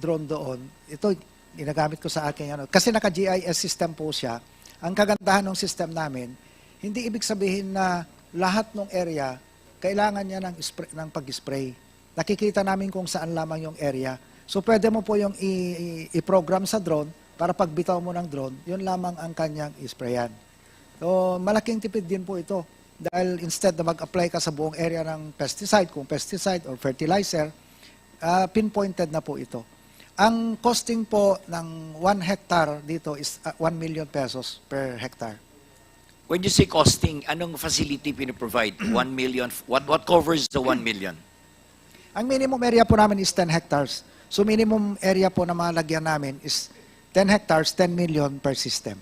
drone doon, ito ginagamit ko sa akin ano, kasi naka GIS system po siya. Ang kagandahan ng system namin, hindi ibig sabihin na lahat ng area kailangan niya ng pag-spray. Nakikita namin kung saan lamang yung area. So pwede mo po yung i-program sa drone para pagbitaw mo ng drone, yun lamang ang kanyang isprayan. So malaking tipid din po ito dahil instead na mag-apply ka sa buong area ng pesticide, kung pesticide or fertilizer, pinpointed na po ito. Ang costing po ng 1 hectare dito is 1 million pesos per hectare. When you say costing, anong facility piniprovide? 1 million? What covers the 1 million? Ang minimum area po namin is 10 hectares. So minimum area po na malagyan namin is 10 hectares, 10 million per system.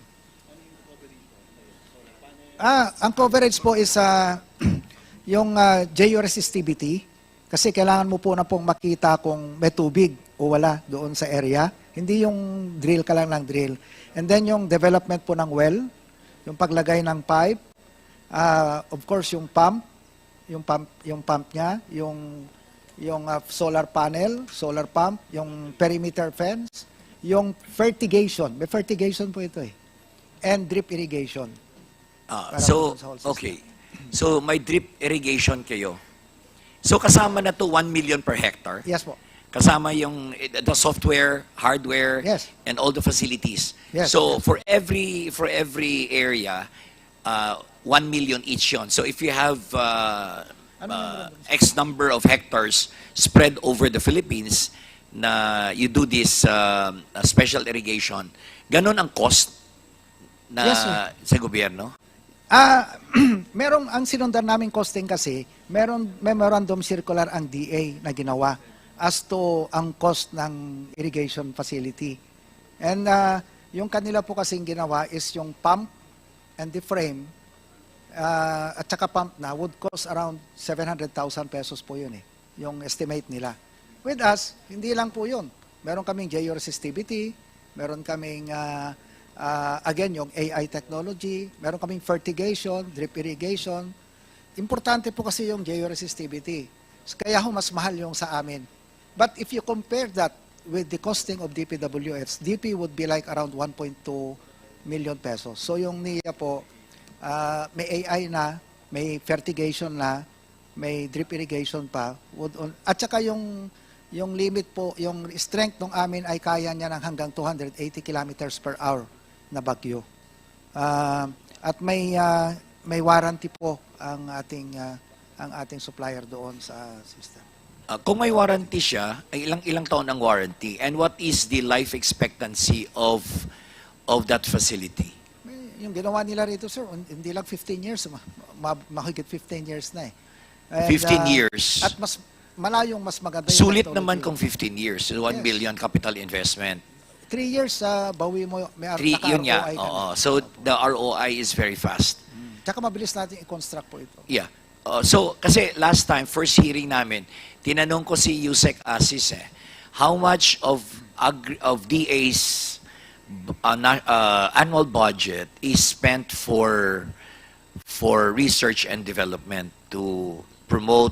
Ang coverage po is yung georesistivity. Kasi kailangan mo po na pong makita kung may tubig o wala doon sa area. Hindi yung drill ka lang ng drill. And then yung development po ng well, yung paglagay ng pipe, of course yung pump niya, yung solar panel, solar pump, yung perimeter fence, yung fertigation. May fertigation po ito eh. And drip irrigation. Okay. So may drip irrigation kayo. So kasama na to 1 million per hectare? Yes po. Kasama yung the software, hardware, yes, and all the facilities. Yes, so yes. for every area, 1 million each yon. So if you have X number of hectares spread over the Philippines, na you do this special irrigation, ganon ang cost na yes, sa gobyerno? Ang sinundan naming costing kasi, may memorandum circular ang DA na ginawa as to ang cost ng irrigation facility. And yung kanila po kasing ginawa is yung pump and the frame at saka pump na would cost around 700,000 pesos po yun eh, yung estimate nila. With us, hindi lang po yun. Meron kaming georesistivity, meron kaming again, yung AI technology, meron kaming fertigation, drip irrigation. Importante po kasi yung georesistivity. Kaya mas mahal yung sa amin. But if you compare that with the costing of DPWH, DP would be like around 1.2 million pesos. So yung NIA po, may AI na, may fertigation na, may drip irrigation pa. At saka yung limit po, yung strength ng amin ay kaya niya ng hanggang 280 kilometers per hour na bagyo. At may warranty po ang ating supplier doon sa system. Kung may warranty siya, ay ilang taon ang warranty? And what is the life expectancy of that facility? Yung ginawa nila rito, sir, hindi lang 15 years, mahigit 15 years na eh. And, 15 years? At mas malayong, mas maganda yung sulit technology. Naman kung 15 years, 1 Yes. billion capital investment. 3 years, bawi mo, may 3, yun nga. naka-ROI ka na. So the ROI is very fast. Tsaka mabilis natin i-construct po ito. Yeah. So, kasi last time, first hearing namin, tinanong ko si Yusek Asis, how much of DA's annual budget is spent for research and development to promote,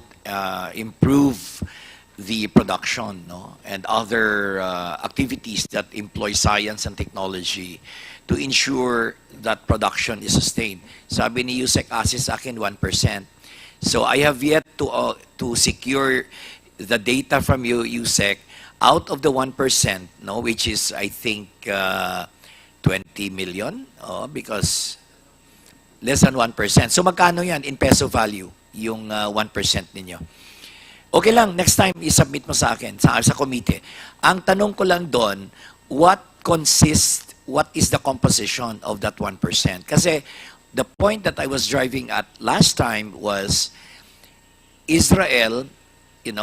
improve the production, no, and other activities that employ science and technology to ensure that production is sustained. Sabi ni Yusek Asis sa akin 1%. So I have yet to secure the data from you, Yusek, out of the 1%, no, which is I think 20 million, because less than 1%. So magkano yan in peso value, yung 1% ninyo? Okay lang, next time i-submit mo sa akin, sa komite. Ang tanong ko lang doon, what is the composition of that 1%? Kasi the point that I was driving at last time was Israel,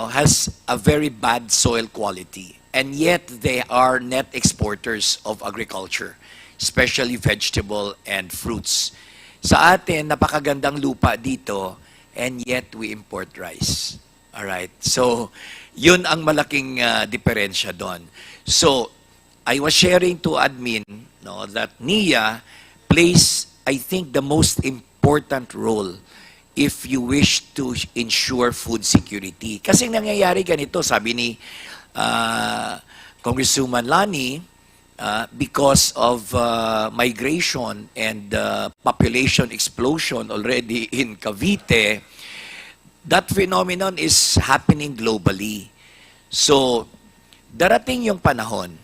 has a very bad soil quality, and yet they are net exporters of agriculture, especially vegetable and fruits. Sa atin, napakagandang lupa dito, and yet we import rice. Alright, so yun ang malaking diferensya doon. So I was sharing to admin, no, that NIA plays, I think, the most important role if you wish to ensure food security. Kasi nangyayari ganito, sabi ni Congresswoman Lani, because of migration and population explosion already in Cavite, that phenomenon is happening globally. So, darating yung panahon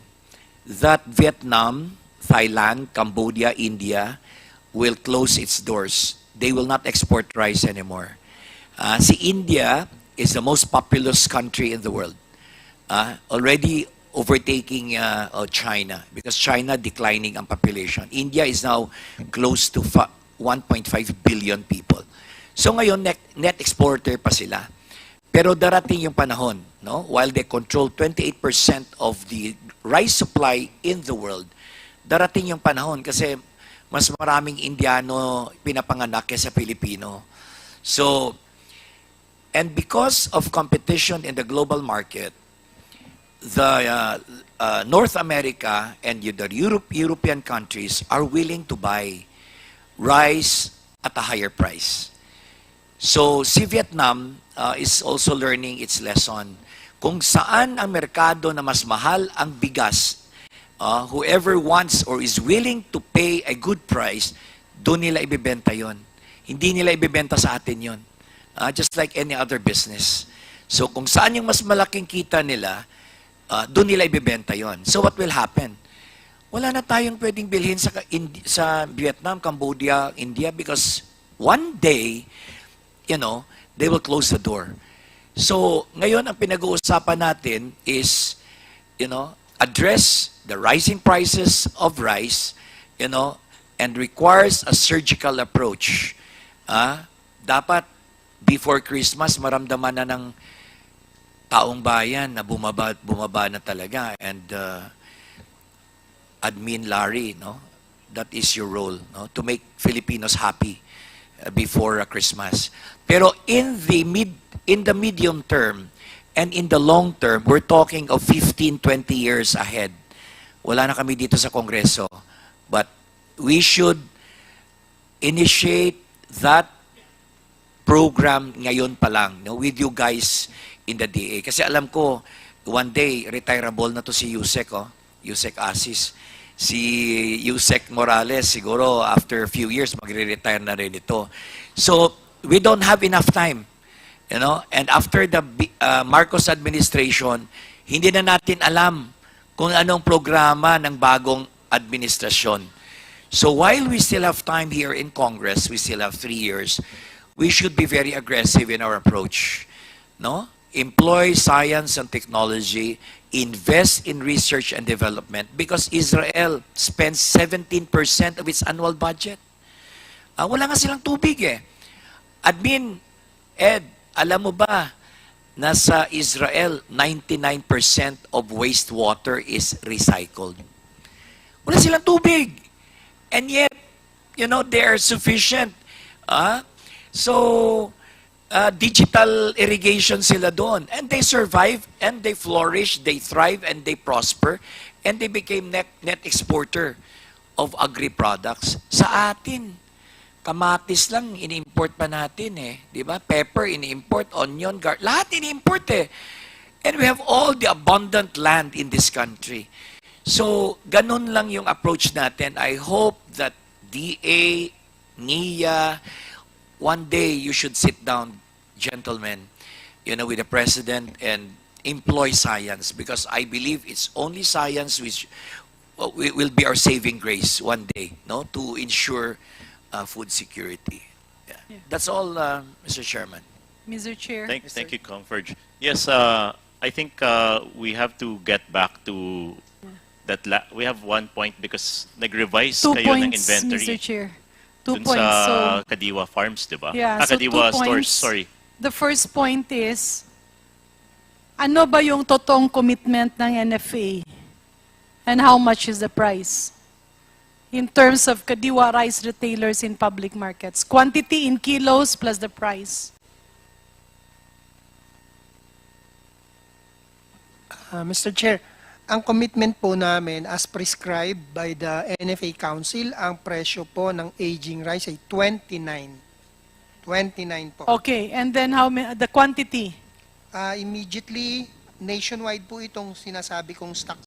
that Vietnam, Thailand, Cambodia, India will close its doors. They will not export rice anymore. Si India is the most populous country in the world. Already overtaking China because China declining ang population. India is now close to 1.5 billion people. So ngayon, net exporter pa sila. Pero darating yung panahon, no? While they control 28% of the rice supply in the world, darating yung panahon kasi mas maraming Indiano pinapanganak kaysa Pilipino. So, and because of competition in the global market, the North America and the European countries are willing to buy rice at a higher price. So, si Vietnam is also learning its lesson. Kung saan ang merkado na mas mahal ang bigas, whoever wants or is willing to pay a good price, doon nila ibibenta yon. Hindi nila ibibenta sa atin yon. Just like any other business. So, kung saan yung mas malaking kita nila, doon nila ibibenta yon. So, what will happen? Wala na tayong pwedeng bilhin sa Vietnam, Cambodia, India because one day, they will close the door. So, ngayon ang pinag-uusapan natin is, address the rising prices of rice, and requires a surgical approach. Dapat, before Christmas, maramdaman na ng taong bayan na bumaba na talaga. And, Admin Larry, that is your role, to make Filipinos happy before Christmas. Pero in the medium term and in the long term, we're talking of 15, 20 years ahead. Wala na kami dito sa Kongreso. But we should initiate that program ngayon pa lang, with you guys in the DA. Kasi alam ko, one day, retireable na to si Yusek, Yusek Asis. Si Yusek Morales, siguro after a few years, magre-retire na rin ito. So, we don't have enough time. And after the Marcos administration, hindi na natin alam kung anong programa ng bagong administrasyon. So while we still have time here in Congress, we still have 3 years, we should be very aggressive in our approach. Employ science and technology, invest in research and development because Israel spends 17% of its annual budget. Wala nga silang tubig Admin, Ed, alam mo ba na sa Israel, 99% of wastewater is recycled? Wala silang tubig. And yet, they are sufficient. So, digital irrigation sila doon. And they survive, and they flourish, they thrive, and they prosper, and they became net exporter of agri-products. Sa atin, kamatis lang, ini-import pa natin Di ba? Pepper, ini-import, onion, garlic, lahat ini-import And we have all the abundant land in this country. So, ganun lang yung approach natin. I hope that DA, NIA, one day you should sit down, gentlemen, with the President and employ science because I believe it's only science which will be our saving grace one day, to ensure food security. Yeah. That's all, Mr. Chairman. Mr. Chair. Thank you, Comforge. Yes, I think we have to get back to that. We have one point because nag-revise 2 kayo ng points, inventory. Mr. Chair. 2 Dun points. sa So, Kadiwa Farms, di ba? yeah, so 2 Kadiwa Stores, points. sorry. The first point is, ano ba yung totoong commitment ng NFA? And how much is the price? In terms of Kadiwa rice retailers in public markets. Quantity in kilos plus the price. Mr. Chair, ang commitment po namin as prescribed by the NFA Council, ang presyo po ng aging rice ay 29. 29 po. Okay, and then the quantity? Immediately, nationwide po itong sinasabi kong stock